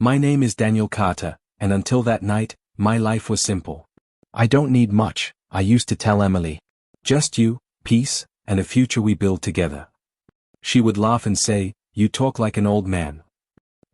My name is Daniel Carter, and until that night, my life was simple. I don't need much, I used to tell Emily. Just you, peace, and a future we build together. She would laugh and say, "You talk like an old man."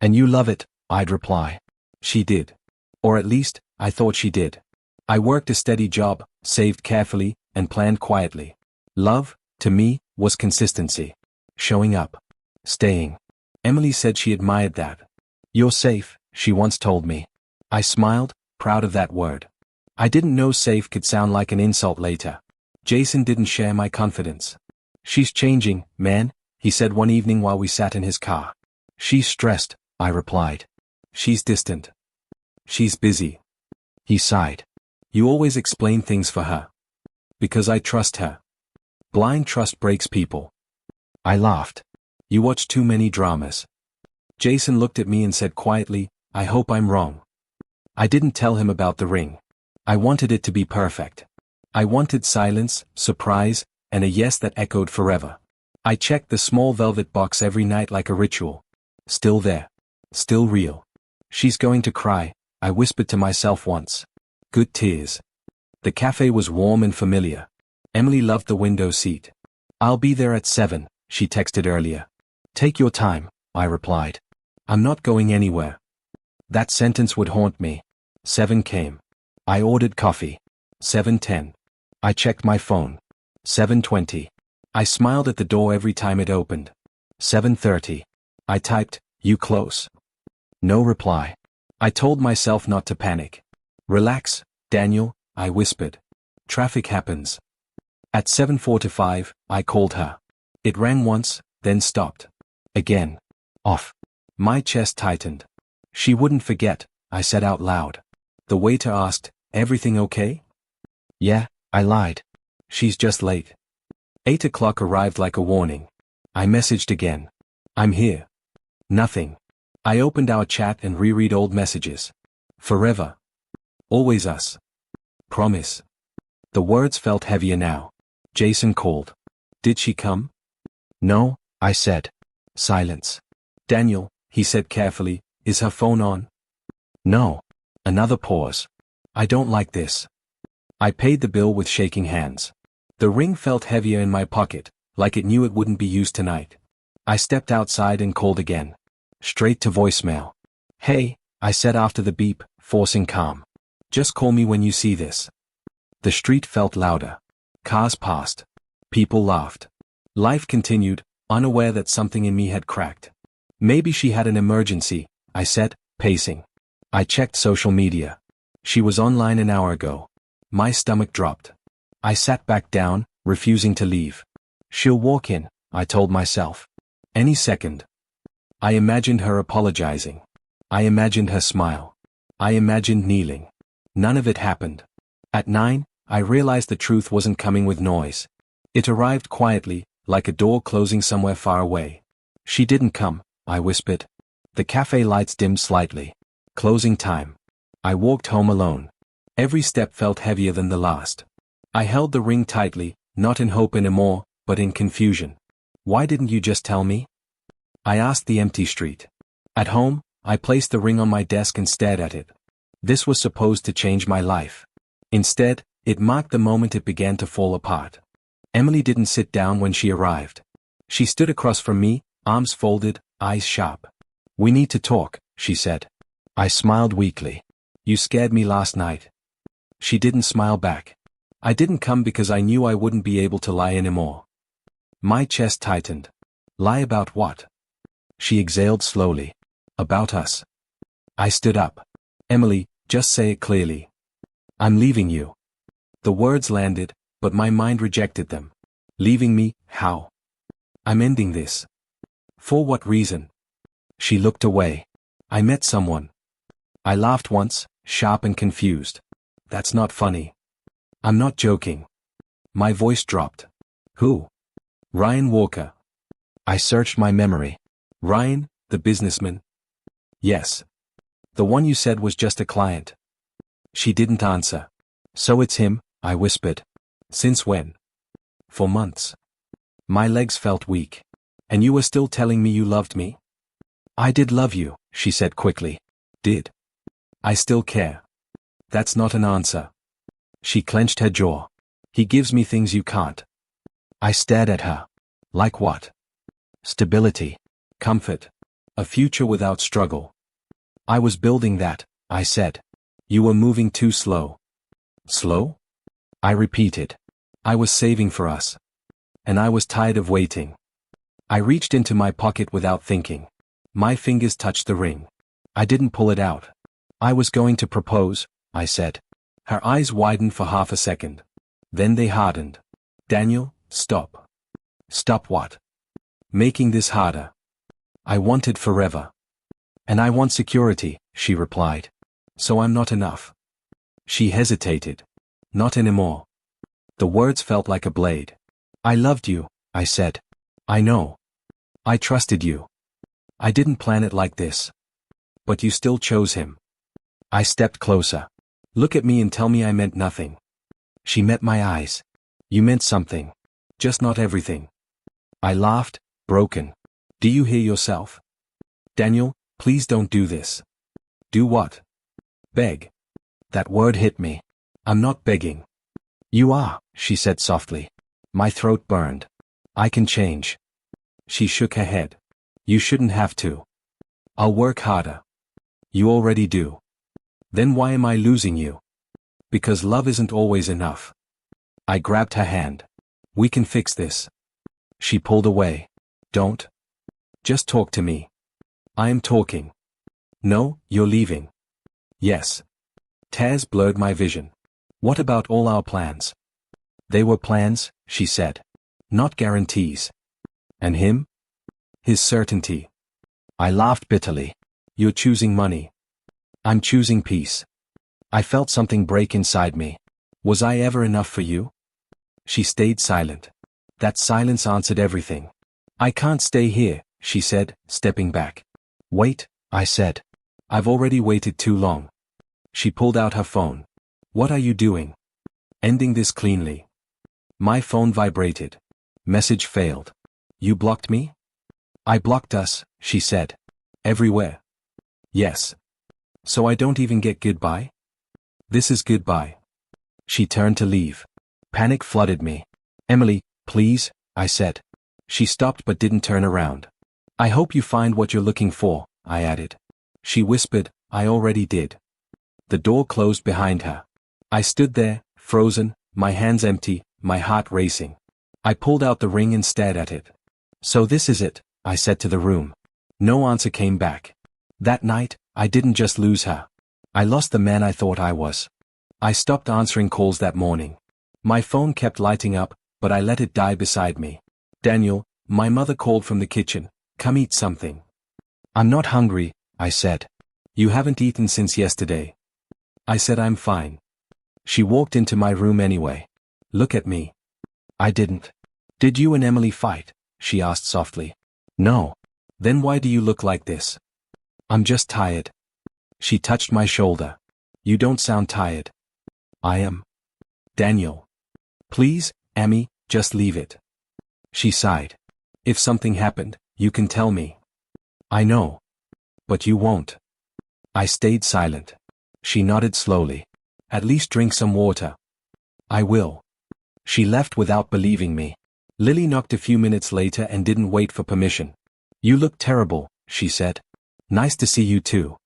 "And you love it," I'd reply. She did. Or at least, I thought she did. I worked a steady job, saved carefully, and planned quietly. Love, to me, was consistency. Showing up. Staying. Emily said she admired that. "You're safe," she once told me. I smiled, proud of that word. I didn't know safe could sound like an insult later. Jason didn't share my confidence. "She's changing, man," he said one evening while we sat in his car. "She's stressed," I replied. "She's distant. She's busy." He sighed. "You always explain things for her." "Because I trust her. Blind trust breaks people." I laughed. "You watch too many dramas." Jason looked at me and said quietly, "I hope I'm wrong." I didn't tell him about the ring. I wanted it to be perfect. I wanted silence, surprise, and a yes that echoed forever. I checked the small velvet box every night like a ritual. Still there. Still real. "She's going to cry," I whispered to myself once. Good tears. The cafe was warm and familiar. Emily loved the window seat. "I'll be there at 7, she texted earlier. "Take your time," I replied. "I'm not going anywhere." That sentence would haunt me. 7 came. I ordered coffee. 7:10. I checked my phone. 7:20. I smiled at the door every time it opened. 7:30. I typed, "You close?" No reply. I told myself not to panic. "Relax, Daniel," I whispered. "Traffic happens." At 7:45, I called her. It rang once, then stopped. Again. Off. My chest tightened. "She wouldn't forget," I said out loud. The waiter asked, "Everything okay?" "Yeah," I lied. "She's just late." 8 o'clock arrived like a warning. I messaged again. "I'm here." Nothing. I opened our chat and reread old messages. "Forever. Always us. Promise." The words felt heavier now. Jason called. "Did she come?" "No," I said. Silence. "Daniel," he said carefully, "is her phone on?" "No." Another pause. "I don't like this." I paid the bill with shaking hands. The ring felt heavier in my pocket, like it knew it wouldn't be used tonight. I stepped outside and called again. Straight to voicemail. "Hey," I said after the beep, forcing calm. "Just call me when you see this." The street felt louder. Cars passed. People laughed. Life continued, unaware that something in me had cracked. "Maybe she had an emergency," I said, pacing. I checked social media. She was online an hour ago. My stomach dropped. I sat back down, refusing to leave. "She'll walk in," I told myself. "Any second." I imagined her apologizing. I imagined her smile. I imagined kneeling. None of it happened. At 9, I realized the truth wasn't coming with noise. It arrived quietly, like a door closing somewhere far away. "She didn't come," I whispered. The cafe lights dimmed slightly. Closing time. I walked home alone. Every step felt heavier than the last. I held the ring tightly, not in hope anymore, but in confusion. "Why didn't you just tell me?" I asked the empty street. At home, I placed the ring on my desk and stared at it. This was supposed to change my life. Instead, it marked the moment it began to fall apart. Emily didn't sit down when she arrived. She stood across from me, arms folded, eyes sharp. "We need to talk," she said. I smiled weakly. "You scared me last night." She didn't smile back. "I didn't come because I knew I wouldn't be able to lie anymore." My chest tightened. "Lie about what?" She exhaled slowly. "About us." I stood up. "Emily, just say it clearly." "I'm leaving you." The words landed, but my mind rejected them. "Leaving me, how?" "I'm ending this." "For what reason?" She looked away. "I met someone." I laughed once, sharp and confused. "That's not funny." "I'm not joking." My voice dropped. "Who?" "Ryan Walker." I searched my memory. "Ryan, the businessman?" "Yes." "The one you said was just a client." She didn't answer. "So it's him," I whispered. "Since when?" "For months." My legs felt weak. "And you were still telling me you loved me?" "I did love you," she said quickly. Did I still care? That's not an answer. She clenched her jaw. He gives me things you can't. I stared at her. Like what? Stability. Comfort. A future without struggle. I was building that, I said. You were moving too slow. Slow? I repeated. I was saving for us. And I was tired of waiting. I reached into my pocket without thinking. My fingers touched the ring. I didn't pull it out. I was going to propose, I said. Her eyes widened for half a second. Then they hardened. Daniel, stop. Stop what? Making this harder. I want it forever. And I want security, she replied. So I'm not enough. She hesitated. Not anymore. The words felt like a blade. I loved you, I said. I know. I trusted you. I didn't plan it like this. But you still chose him. I stepped closer. Look at me and tell me I meant nothing. She met my eyes. You meant something. Just not everything. I laughed, broken. Do you hear yourself? Daniel, please don't do this. Do what? Beg. That word hit me. I'm not begging. You are, she said softly. My throat burned. I can change. She shook her head. You shouldn't have to. I'll work harder. You already do. Then why am I losing you? Because love isn't always enough. I grabbed her hand. We can fix this. She pulled away. Don't. Just talk to me. I am talking. No, you're leaving. Yes. Tears blurred my vision. What about all our plans? They were plans, she said. Not guarantees. And him? His certainty. I laughed bitterly. You're choosing money. I'm choosing peace. I felt something break inside me. Was I ever enough for you? She stayed silent. That silence answered everything. I can't stay here, she said, stepping back. Wait, I said. I've already waited too long. She pulled out her phone. What are you doing? Ending this cleanly. My phone vibrated. Message failed. You blocked me? I blocked us, she said. Everywhere. Yes. So I don't even get goodbye? This is goodbye. She turned to leave. Panic flooded me. Emily, please, I said. She stopped but didn't turn around. I hope you find what you're looking for, I added. She whispered, I already did. The door closed behind her. I stood there, frozen, my hands empty, my heart racing. I pulled out the ring and stared at it. So this is it, I said to the room. No answer came back. That night, I didn't just lose her. I lost the man I thought I was. I stopped answering calls that morning. My phone kept lighting up, but I let it die beside me. Daniel, my mother called from the kitchen. Come eat something. I'm not hungry, I said. You haven't eaten since yesterday. I said I'm fine. She walked into my room anyway. Look at me. I didn't. Did you and Emily fight? She asked softly. No. Then why do you look like this? I'm just tired. She touched my shoulder. You don't sound tired. I am. Daniel. Please, Amy, just leave it. She sighed. If something happened, you can tell me. I know. But you won't. I stayed silent. She nodded slowly. At least drink some water. I will. She left without believing me. Lily knocked a few minutes later and didn't wait for permission. You look terrible, she said. Nice to see you too.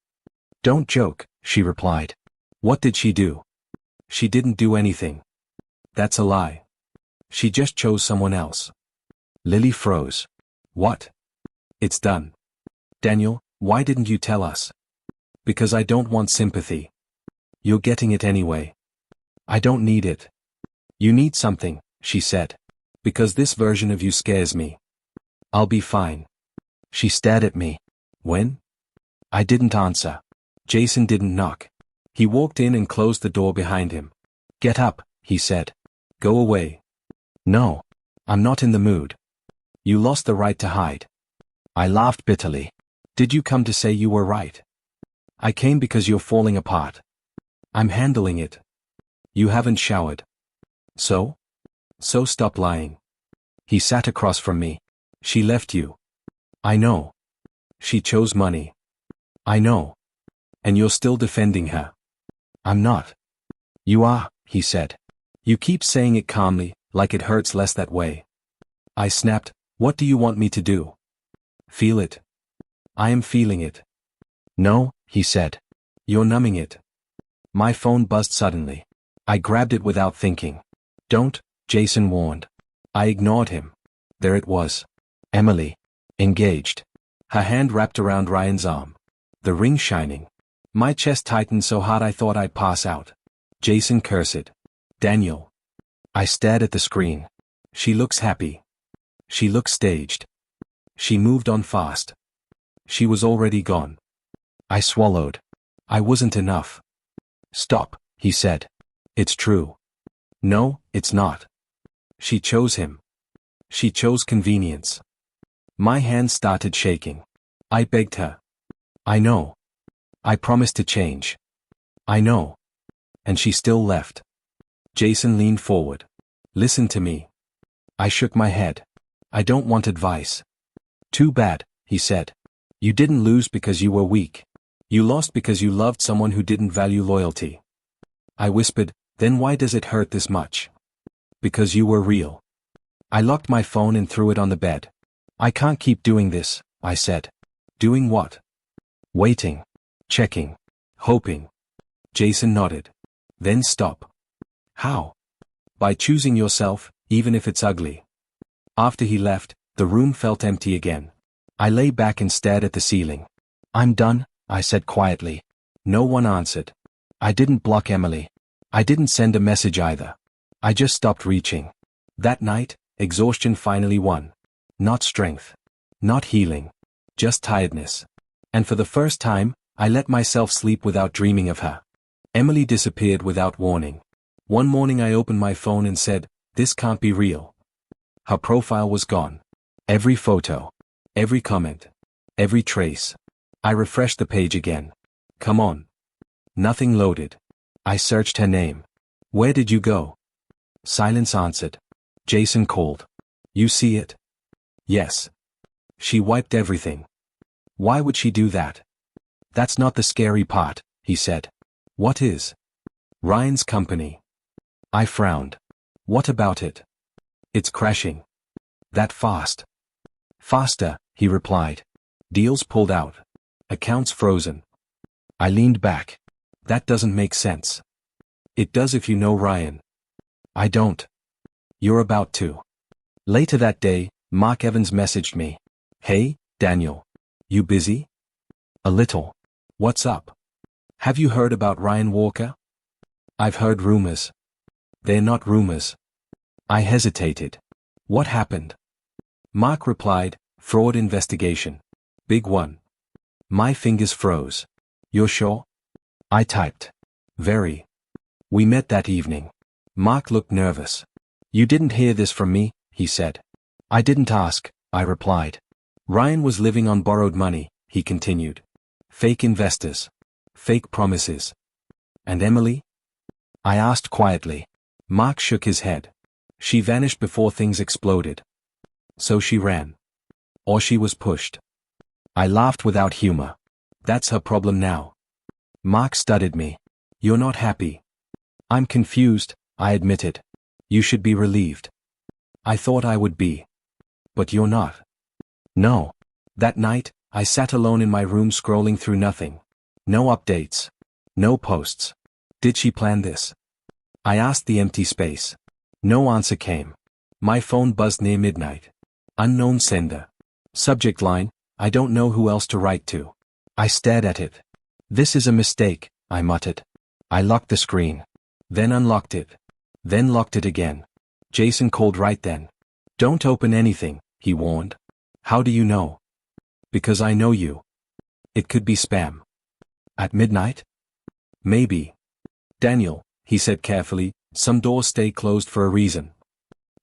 Don't joke, she replied. What did she do? She didn't do anything. That's a lie. She just chose someone else. Lily froze. What? It's done. Daniel, why didn't you tell us? Because I don't want sympathy. You're getting it anyway. I don't need it. You need something, she said. Because this version of you scares me. I'll be fine. She stared at me. When? I didn't answer. Jason didn't knock. He walked in and closed the door behind him. Get up, he said. Go away. No. I'm not in the mood. You lost the right to hide. I laughed bitterly. Did you come to say you were right? I came because you're falling apart. I'm handling it. You haven't showered. So? So stop lying. He sat across from me. She left you. I know. She chose money. I know. And you're still defending her. I'm not. You are, he said. You keep saying it calmly, like it hurts less that way. I snapped, what do you want me to do? Feel it. I am feeling it. No, he said. You're numbing it. My phone buzzed suddenly. I grabbed it without thinking. Don't, Jason warned. I ignored him. There it was. Emily. Engaged. Her hand wrapped around Ryan's arm. The ring shining. My chest tightened so hard I thought I'd pass out. Jason cursed. Daniel. I stared at the screen. She looks happy. She looks staged. She moved on fast. She was already gone. I swallowed. I wasn't enough. Stop, he said. It's true. No, it's not. She chose him. She chose convenience. My hands started shaking. I begged her. I know. I promised to change. I know. And she still left. Jason leaned forward. Listen to me. I shook my head. I don't want advice. Too bad, he said. You didn't lose because you were weak. You lost because you loved someone who didn't value loyalty. I whispered, then why does it hurt this much? Because you were real. I locked my phone and threw it on the bed. I can't keep doing this, I said. Doing what? Waiting. Checking. Hoping. Jason nodded. Then stop. How? By choosing yourself, even if it's ugly. After he left, the room felt empty again. I lay back and stared at the ceiling. I'm done, I said quietly. No one answered. I didn't block Emily. I didn't send a message either. I just stopped reaching. That night, exhaustion finally won. Not strength. Not healing. Just tiredness. And for the first time, I let myself sleep without dreaming of her. Emily disappeared without warning. One morning I opened my phone and said, this can't be real. Her profile was gone. Every photo. Every comment. Every trace. I refreshed the page again. Come on. Nothing loaded. I searched her name. Where did you go? Silence answered. Jason called. You see it? Yes. She wiped everything. Why would she do that? That's not the scary part, he said. What is? Ryan's company. I frowned. What about it? It's crashing. That fast. Faster, he replied. Deals pulled out. Accounts frozen. I leaned back. That doesn't make sense. It does if you know Ryan. I don't. You're about to. Later that day, Mark Evans messaged me. Hey, Daniel. You busy? A little. What's up? Have you heard about Ryan Walker? I've heard rumors. They're not rumors. I hesitated. What happened? Mark replied, fraud investigation. Big one. My fingers froze. You're sure? I typed. Very. We met that evening. Mark looked nervous. You didn't hear this from me, he said. I didn't ask, I replied. Ryan was living on borrowed money, he continued. Fake investors. Fake promises. And Emily? I asked quietly. Mark shook his head. She vanished before things exploded. So she ran. Or she was pushed. I laughed without humor. That's her problem now. Mark studied me. You're not happy. I'm confused, I admitted. You should be relieved. I thought I would be. But you're not. No. That night, I sat alone in my room scrolling through nothing. No updates. No posts. Did she plan this? I asked the empty space. No answer came. My phone buzzed near midnight. Unknown sender. Subject line, I don't know who else to write to. I stared at it. This is a mistake, I muttered. I locked the screen. Then unlocked it. Then locked it again. Jason called right then. Don't open anything, he warned. How do you know? Because I know you. It could be spam. At midnight? Maybe. Daniel, he said carefully, some doors stay closed for a reason.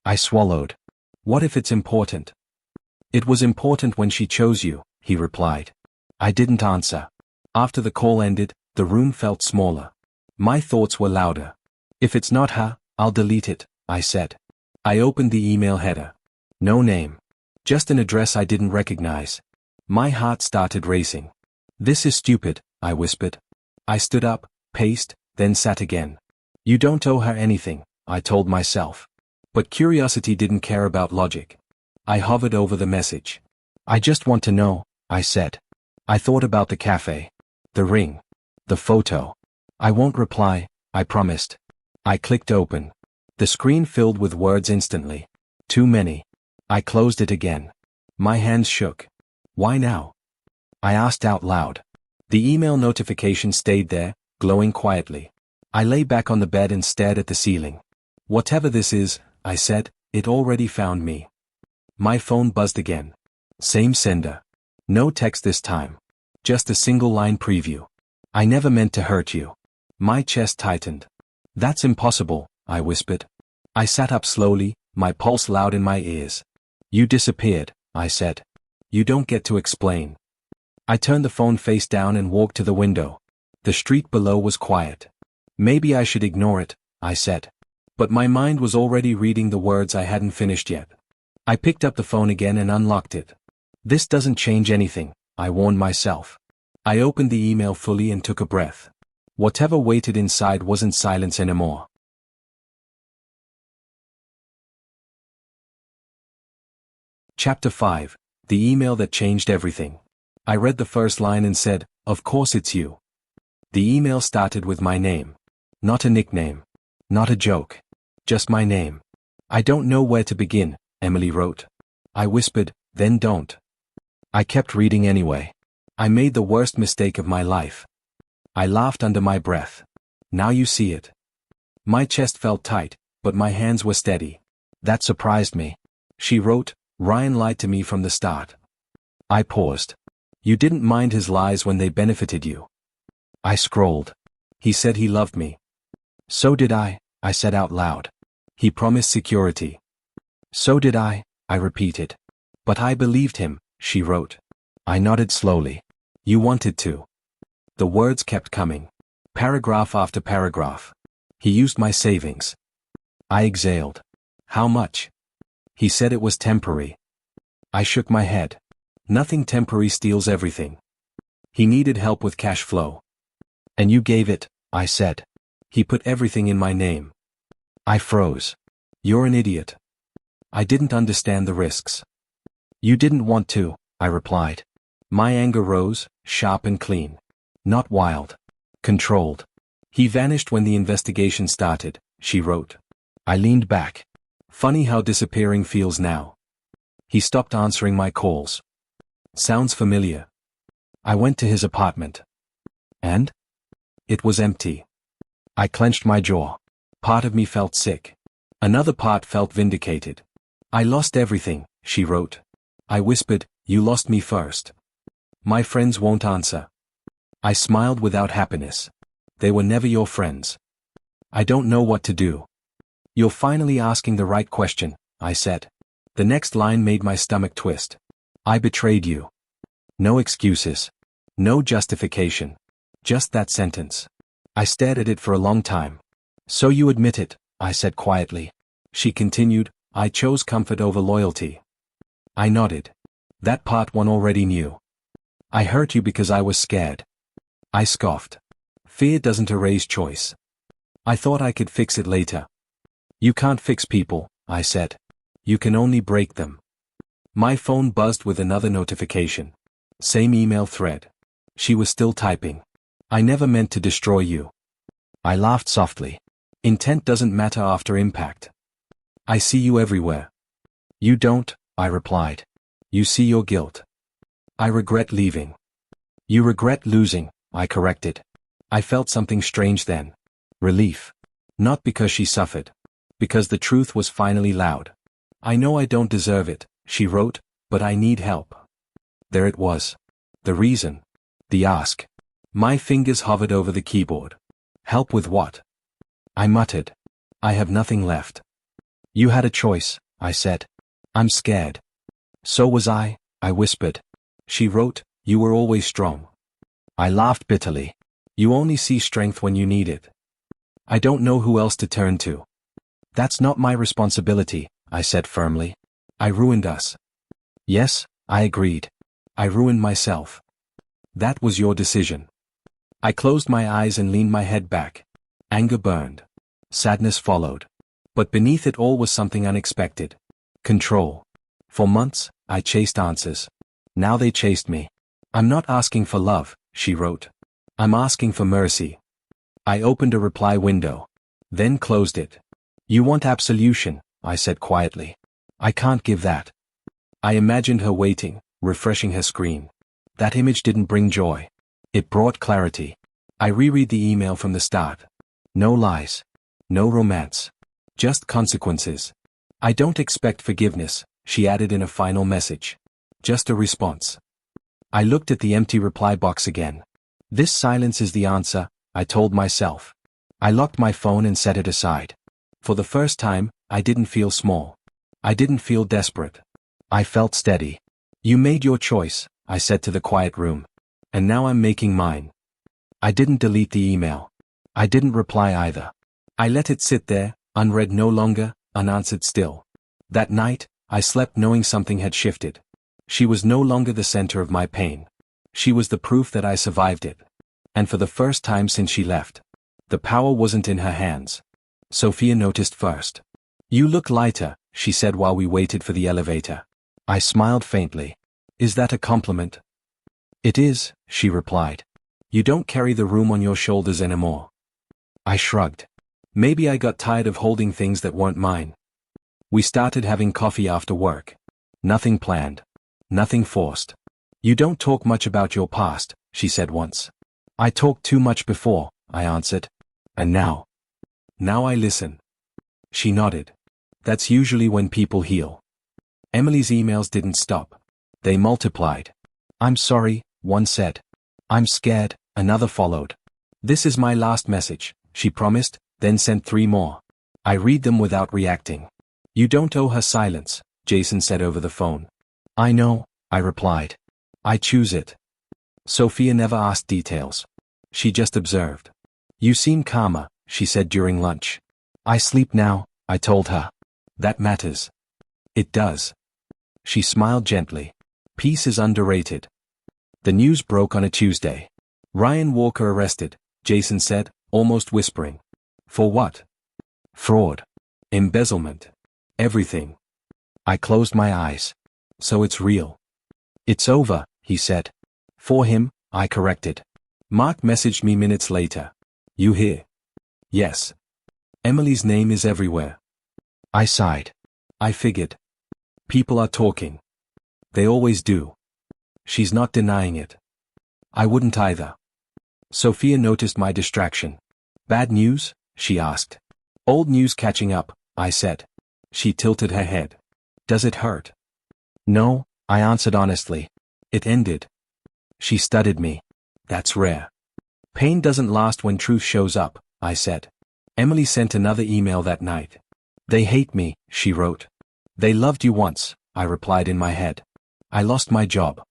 I swallowed. What if it's important? It was important when she chose you, he replied. I didn't answer. After the call ended, the room felt smaller. My thoughts were louder. If it's not her, I'll delete it, I said. I opened the email header. No name. Just an address I didn't recognize. My heart started racing. This is stupid, I whispered. I stood up, paced, then sat again. You don't owe her anything, I told myself. But curiosity didn't care about logic. I hovered over the message. I just want to know, I said. I thought about the cafe. The ring. The photo. I won't reply, I promised. I clicked open. The screen filled with words instantly. Too many. I closed it again. My hands shook. Why now? I asked out loud. The email notification stayed there, glowing quietly. I lay back on the bed and stared at the ceiling. Whatever this is, I said, it already found me. My phone buzzed again. Same sender. No text this time. Just a single line preview. I never meant to hurt you. My chest tightened. That's impossible, I whispered. I sat up slowly, my pulse loud in my ears. You disappeared, I said. You don't get to explain. I turned the phone face down and walked to the window. The street below was quiet. Maybe I should ignore it, I said. But my mind was already reading the words I hadn't finished yet. I picked up the phone again and unlocked it. This doesn't change anything, I warned myself. I opened the email fully and took a breath. Whatever waited inside wasn't silence anymore. Chapter 5. The email that changed everything. I read the first line and said, "Of course it's you." The email started with my name. Not a nickname. Not a joke. Just my name. "I don't know where to begin," Emily wrote. I whispered, "Then don't." I kept reading anyway. I made the worst mistake of my life. I laughed under my breath. Now you see it. My chest felt tight, but my hands were steady. That surprised me. She wrote, "Ryan lied to me from the start." I paused. "You didn't mind his lies when they benefited you." I scrolled. "He said he loved me." "So did I said out loud. "He promised security." "So did I repeated. "But I believed him," she wrote. I nodded slowly. "You wanted to." The words kept coming. Paragraph after paragraph. "He used my savings." I exhaled. "How much?" "He said it was temporary." I shook my head. "Nothing temporary steals everything." "He needed help with cash flow." "And you gave it," I said. "He put everything in my name." I froze. "You're an idiot." I didn't understand the risks. "You didn't want to," I replied. My anger rose, sharp and clean. Not wild. Controlled. "He vanished when the investigation started," she wrote. I leaned back. "Funny how disappearing feels now." "He stopped answering my calls." "Sounds familiar." I went to his apartment. And? It was empty. I clenched my jaw. Part of me felt sick. Another part felt vindicated. "I lost everything," she wrote. I whispered, "You lost me first." "My friends won't answer." I smiled without happiness. "They were never your friends." "I don't know what to do." "You're finally asking the right question," I said. The next line made my stomach twist. "I betrayed you." No excuses. No justification. Just that sentence. I stared at it for a long time. "So you admit it," I said quietly. She continued, "I chose comfort over loyalty." I nodded. That part one already knew. "I hurt you because I was scared." I scoffed. "Fear doesn't erase choice." "I thought I could fix it later." "You can't fix people," I said. "You can only break them." My phone buzzed with another notification. Same email thread. She was still typing. "I never meant to destroy you." I laughed softly. "Intent doesn't matter after impact." "I see you everywhere." "You don't," I replied. "You see your guilt." "I regret leaving." "You regret losing," I corrected. I felt something strange then. Relief. Not because she suffered. Because the truth was finally loud. "I know I don't deserve it," she wrote, "but I need help." There it was. The reason. The ask. My fingers hovered over the keyboard. "Help with what?" I muttered. "I have nothing left." "You had a choice," I said. "I'm scared." "So was I whispered. She wrote, "You were always strong." I laughed bitterly. "You only see strength when you need it." "I don't know who else to turn to." "That's not my responsibility," I said firmly. "I ruined us." "Yes," I agreed. "I ruined myself." "That was your decision." I closed my eyes and leaned my head back. Anger burned. Sadness followed. But beneath it all was something unexpected. Control. For months, I chased answers. Now they chased me. I'm not asking for love, she wrote. I'm asking for mercy. I opened a reply window. Then closed it. You want absolution, I said quietly. I can't give that. I imagined her waiting, refreshing her screen. That image didn't bring joy. It brought clarity. I reread the email from the start. No lies. No romance. Just consequences. I don't expect forgiveness, she added in a final message. Just a response. I looked at the empty reply box again. This silence is the answer, I told myself. I locked my phone and set it aside. For the first time, I didn't feel small. I didn't feel desperate. I felt steady. You made your choice, I said to the quiet room. And now I'm making mine. I didn't delete the email. I didn't reply either. I let it sit there, unread no longer, unanswered still. That night, I slept knowing something had shifted. She was no longer the center of my pain. She was the proof that I survived it. And for the first time since she left, the power wasn't in her hands. Sophia noticed first. You look lighter, she said while we waited for the elevator. I smiled faintly. Is that a compliment? It is, she replied. You don't carry the room on your shoulders anymore. I shrugged. Maybe I got tired of holding things that weren't mine. We started having coffee after work. Nothing planned. Nothing forced. You don't talk much about your past, she said once. I talked too much before, I answered. And now? Now I listen. She nodded. That's usually when people heal. Emily's emails didn't stop. They multiplied. I'm sorry, one said. I'm scared, another followed. This is my last message, she promised, then sent 3 more. I read them without reacting. You don't owe her silence, Jason said over the phone. I know, I replied. I choose it. Sophia never asked details. She just observed. You seem calmer, she said during lunch. I sleep now, I told her. That matters. It does. She smiled gently. Peace is underrated. The news broke on a Tuesday. Ryan Walker arrested, Jason said, almost whispering. For what? Fraud. Embezzlement. Everything. I closed my eyes. So it's real. It's over, he said. For him, I corrected. Mark messaged me minutes later. You here? Yes. Emily's name is everywhere. I sighed. I figured. People are talking. They always do. She's not denying it. I wouldn't either. Sophia noticed my distraction. Bad news? She asked. Old news catching up, I said. She tilted her head. Does it hurt? No, I answered honestly. It ended. She studied me. That's rare. Pain doesn't last when truth shows up, I said. Emily sent another email that night. They hate me, she wrote. They loved you once, I replied in my head. I lost my job.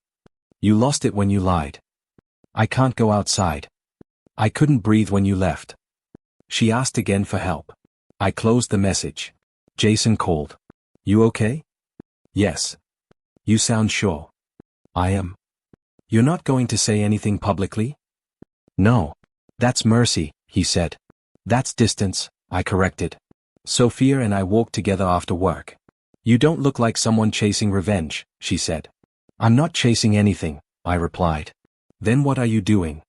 You lost it when you lied. I can't go outside. I couldn't breathe when you left. She asked again for help. I closed the message. Jason called. You okay? Yes. You sound sure. I am. You're not going to say anything publicly? No. That's mercy, he said. That's distance, I corrected. Sophia and I walked together after work. You don't look like someone chasing revenge, she said. I'm not chasing anything, I replied. Then what are you doing?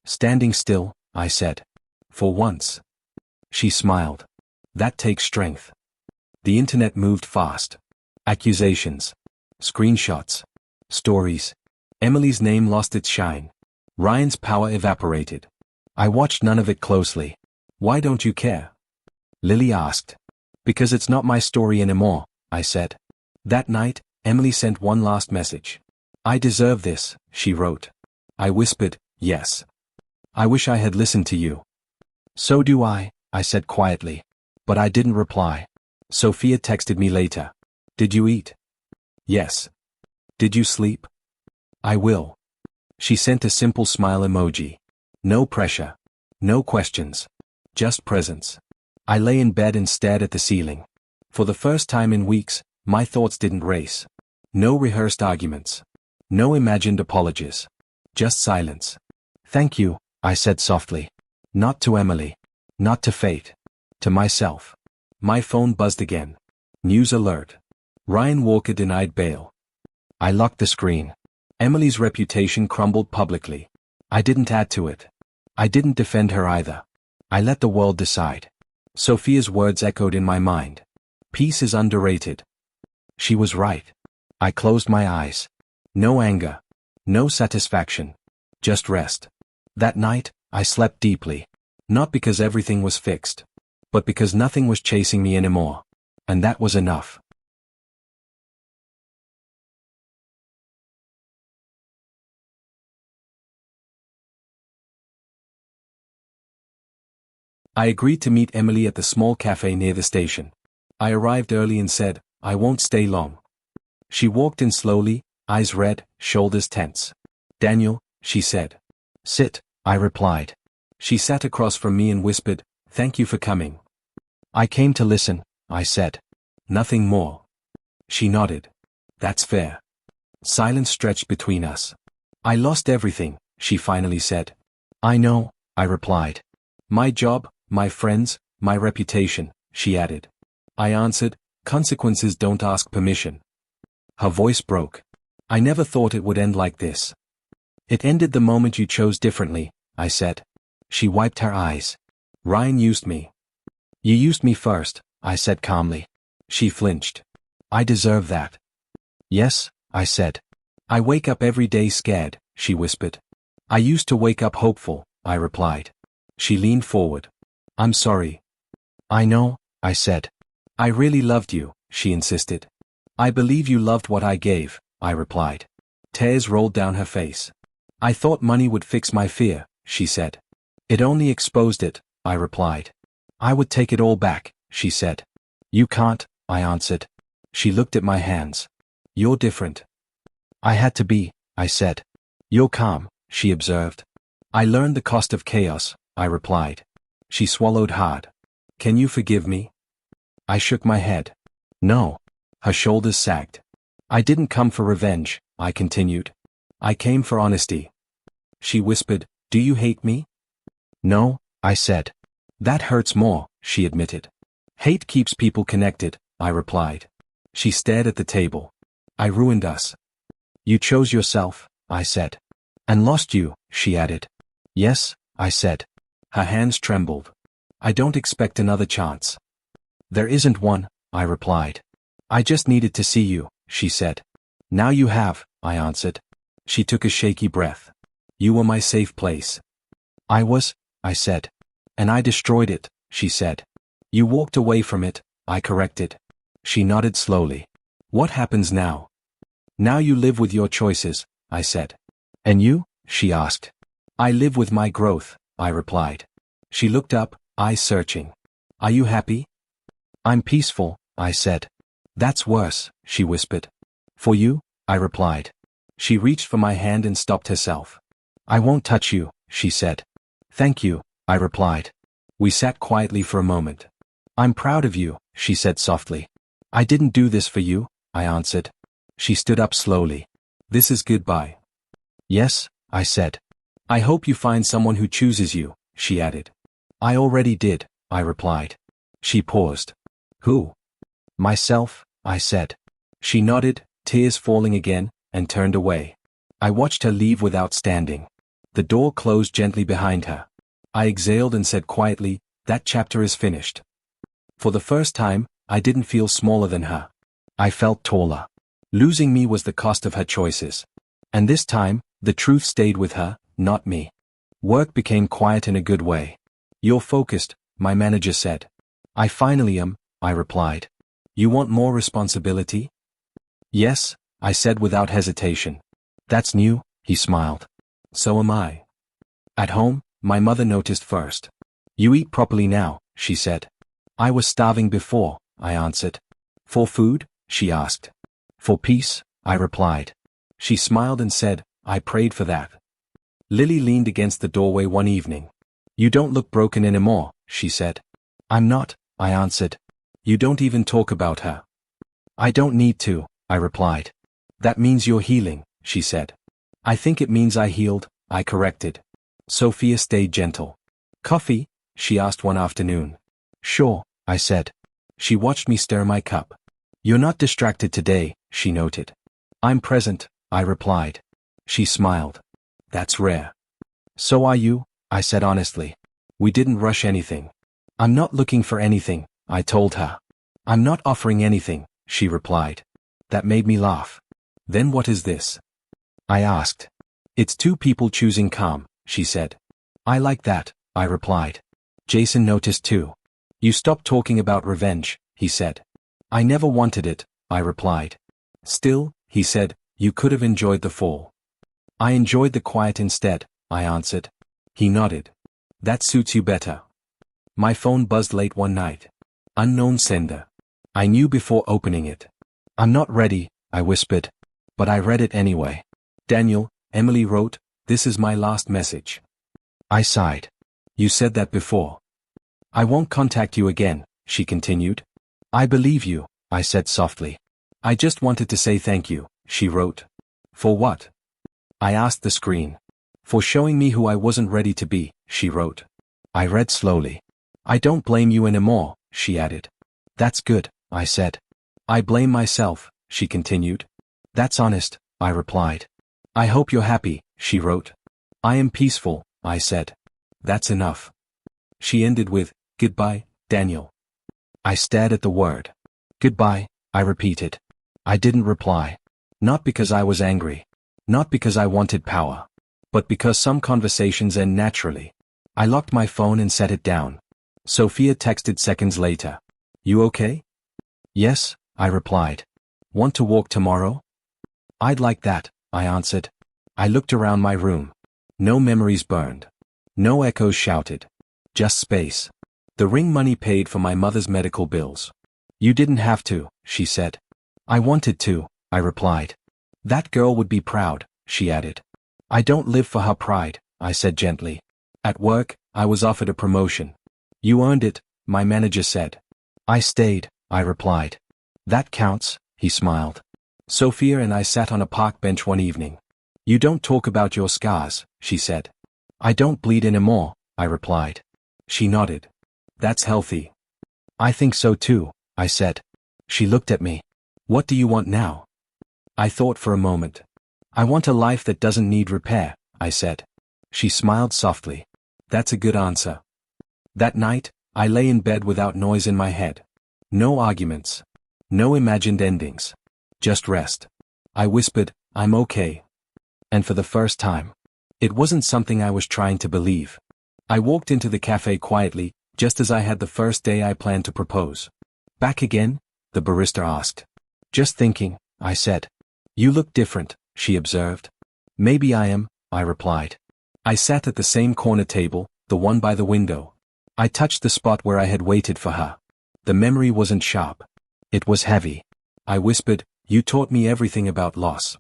Standing still, I said. For once. She smiled. That takes strength. The internet moved fast. Accusations. Screenshots. Stories. Emily's name lost its shine. Ryan's power evaporated. I watched none of it closely. Why don't you care? Lily asked. Because it's not my story anymore, I said. That night, Emily sent one last message. I deserve this, she wrote. I whispered, yes. I wish I had listened to you. So do I said quietly. But I didn't reply. Sophia texted me later. Did you eat? Yes. Did you sleep? I will. She sent a simple smile emoji. No pressure. No questions. Just presence. I lay in bed and stared at the ceiling. For the first time in weeks, my thoughts didn't race. No rehearsed arguments. No imagined apologies. Just silence. Thank you, I said softly. Not to Emily. Not to fate. To myself. My phone buzzed again. News alert. Ryan Walker denied bail. I locked the screen. Emily's reputation crumbled publicly. I didn't add to it. I didn't defend her either. I let the world decide. Sophia's words echoed in my mind. Peace is underrated. She was right. I closed my eyes. No anger. No satisfaction. Just rest. That night, I slept deeply. Not because everything was fixed, but because nothing was chasing me anymore. And that was enough. I agreed to meet Emily at the small cafe near the station. I arrived early and said, I won't stay long. She walked in slowly, eyes red, shoulders tense. Daniel, she said. Sit, I replied. She sat across from me and whispered, thank you for coming. I came to listen, I said. Nothing more. She nodded. That's fair. Silence stretched between us. I lost everything, she finally said. I know, I replied. My job, my friends, my reputation, she added. I answered, consequences don't ask permission. Her voice broke. I never thought it would end like this. It ended the moment you chose differently, I said. She wiped her eyes. Ryan used me. You used me first, I said calmly. She flinched. I deserve that. Yes, I said. I wake up every day scared, she whispered. I used to wake up hopeful, I replied. She leaned forward. I'm sorry. I know, I said. I really loved you, she insisted. I believe you loved what I gave, I replied. Tears rolled down her face. I thought money would fix my fear, she said. It only exposed it, I replied. I would take it all back, she said. You can't, I answered. She looked at my hands. You're different. I had to be, I said. You're calm, she observed. I learned the cost of chaos, I replied. She swallowed hard. Can you forgive me? I shook my head. No. Her shoulders sagged. I didn't come for revenge, I continued. I came for honesty. She whispered, do you hate me? No, I said. That hurts more, she admitted. Hate keeps people connected, I replied. She stared at the table. I ruined us. You chose yourself, I said. And lost you, she added. Yes, I said. Her hands trembled. I don't expect another chance. There isn't one, I replied. I just needed to see you, she said. Now you have, I answered. She took a shaky breath. You were my safe place. I was, I said. And I destroyed it, she said. You walked away from it, I corrected. She nodded slowly. What happens now? Now you live with your choices, I said. And you? She asked. I live with my growth, I replied. She looked up, eyes searching. Are you happy? I'm peaceful, I said. That's worse, she whispered. For you? I replied. She reached for my hand and stopped herself. I won't touch you, she said. Thank you, I replied. We sat quietly for a moment. I'm proud of you, she said softly. I didn't do this for you, I answered. She stood up slowly. This is goodbye. Yes, I said. I hope you find someone who chooses you, she added. I already did, I replied. She paused. Who? Myself, I said. She nodded, tears falling again, and turned away. I watched her leave without standing. The door closed gently behind her. I exhaled and said quietly, that chapter is finished. For the first time, I didn't feel smaller than her. I felt taller. Losing me was the cost of her choices. And this time, the truth stayed with her, not me. Work became quiet in a good way. You're focused, my manager said. I finally am, I replied. You want more responsibility? Yes, I said without hesitation. That's new, he smiled. So am I. At home, my mother noticed first. You eat properly now, she said. I was starving before, I answered. For food? She asked. For peace, I replied. She smiled and said, I prayed for that. Lily leaned against the doorway one evening. You don't look broken anymore, she said. I'm not, I answered. You don't even talk about her. I don't need to, I replied. That means you're healing, she said. I think it means I healed, I corrected. Sophia stayed gentle. Coffee? She asked one afternoon. Sure, I said. She watched me stir my cup. You're not distracted today, she noted. I'm present, I replied. She smiled. That's rare. So are you, I said honestly. We didn't rush anything. I'm not looking for anything, I told her. I'm not offering anything, she replied. That made me laugh. Then what is this? I asked. It's two people choosing calm, she said. I like that, I replied. Jason noticed too. You stopped talking about revenge, he said. I never wanted it, I replied. Still, he said, you could have enjoyed the fall. I enjoyed the quiet instead, I answered. He nodded. That suits you better. My phone buzzed late one night. Unknown sender. I knew before opening it. I'm not ready, I whispered. But I read it anyway. Daniel, Emily wrote, this is my last message. I sighed. You said that before. I won't contact you again, she continued. I believe you, I said softly. I just wanted to say thank you, she wrote. For what? I asked the screen. For showing me who I wasn't ready to be, she wrote. I read slowly. I don't blame you anymore, she added. That's good, I said. I blame myself, she continued. That's honest, I replied. I hope you're happy, she wrote. I am peaceful, I said. That's enough. She ended with, goodbye, Daniel. I stared at the word. Goodbye, I repeated. I didn't reply. Not because I was angry. Not because I wanted power. But because some conversations end naturally. I locked my phone and set it down. Sophia texted seconds later. You okay? Yes, I replied. Want to walk tomorrow? I'd like that, I answered. I looked around my room. No memories burned. No echoes shouted. Just space. The ring money paid for my mother's medical bills. You didn't have to, she said. I wanted to, I replied. That girl would be proud, she added. I don't live for her pride, I said gently. At work, I was offered a promotion. You earned it, my manager said. I stayed, I replied. That counts, he smiled. Sophia and I sat on a park bench one evening. You don't talk about your scars, she said. I don't bleed anymore, I replied. She nodded. That's healthy. I think so too, I said. She looked at me. What do you want now? I thought for a moment. I want a life that doesn't need repair, I said. She smiled softly. That's a good answer. That night, I lay in bed without noise in my head. No arguments. No imagined endings. Just rest. I whispered, I'm okay. And for the first time. It wasn't something I was trying to believe. I walked into the cafe quietly, just as I had the first day I planned to propose. Back again? The barista asked. Just thinking, I said. You look different, she observed. Maybe I am, I replied. I sat at the same corner table, the one by the window. I touched the spot where I had waited for her. The memory wasn't sharp. It was heavy. I whispered, you taught me everything about loss.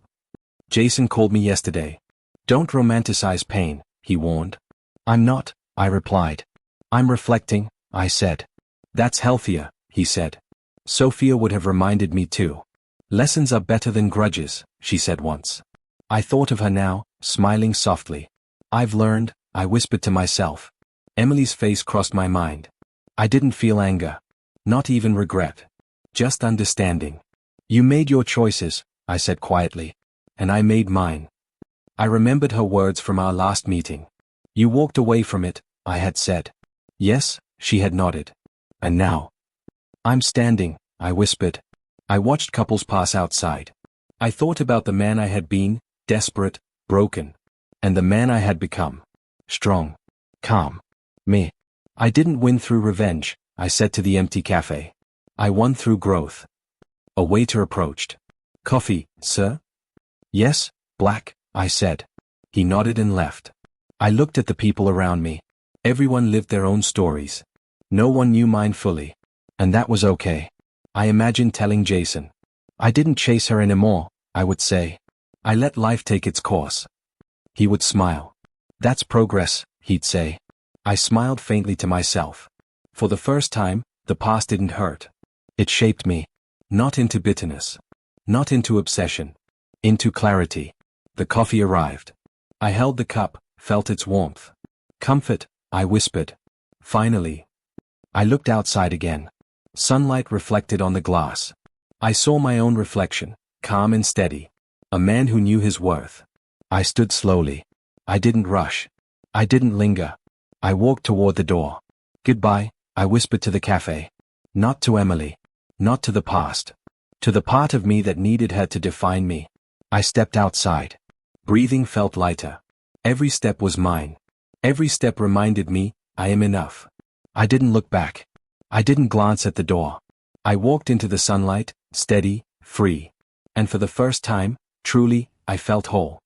Jason called me yesterday. Don't romanticize pain, he warned. I'm not, I replied. I'm reflecting, I said. That's healthier, he said. Sophia would have reminded me too. Lessons are better than grudges, she said once. I thought of her now, smiling softly. I've learned, I whispered to myself. Emily's face crossed my mind. I didn't feel anger. Not even regret. Just understanding. You made your choices, I said quietly. And I made mine. I remembered her words from our last meeting. You walked away from it, I had said. Yes, she had nodded. And now? I'm standing, I whispered. I watched couples pass outside. I thought about the man I had been, desperate, broken. And the man I had become. Strong. Calm. Me. I didn't win through revenge, I said to the empty cafe. I won through growth. A waiter approached. Coffee, sir? Yes, black, I said. He nodded and left. I looked at the people around me. Everyone lived their own stories. No one knew mine fully. And that was okay. I imagined telling Jason. I didn't chase her anymore, I would say. I let life take its course. He would smile. That's progress, he'd say. I smiled faintly to myself. For the first time, the past didn't hurt. It shaped me. Not into bitterness. Not into obsession. Into clarity. The coffee arrived. I held the cup, felt its warmth. Comfort, I whispered. Finally. I looked outside again. Sunlight reflected on the glass. I saw my own reflection, calm and steady. A man who knew his worth. I stood slowly. I didn't rush. I didn't linger. I walked toward the door. Goodbye, I whispered to the cafe. Not to Emily. Not to the past. To the part of me that needed her to define me. I stepped outside. Breathing felt lighter. Every step was mine. Every step reminded me, I am enough. I didn't look back. I didn't glance at the door. I walked into the sunlight, steady, free. And for the first time, truly, I felt whole.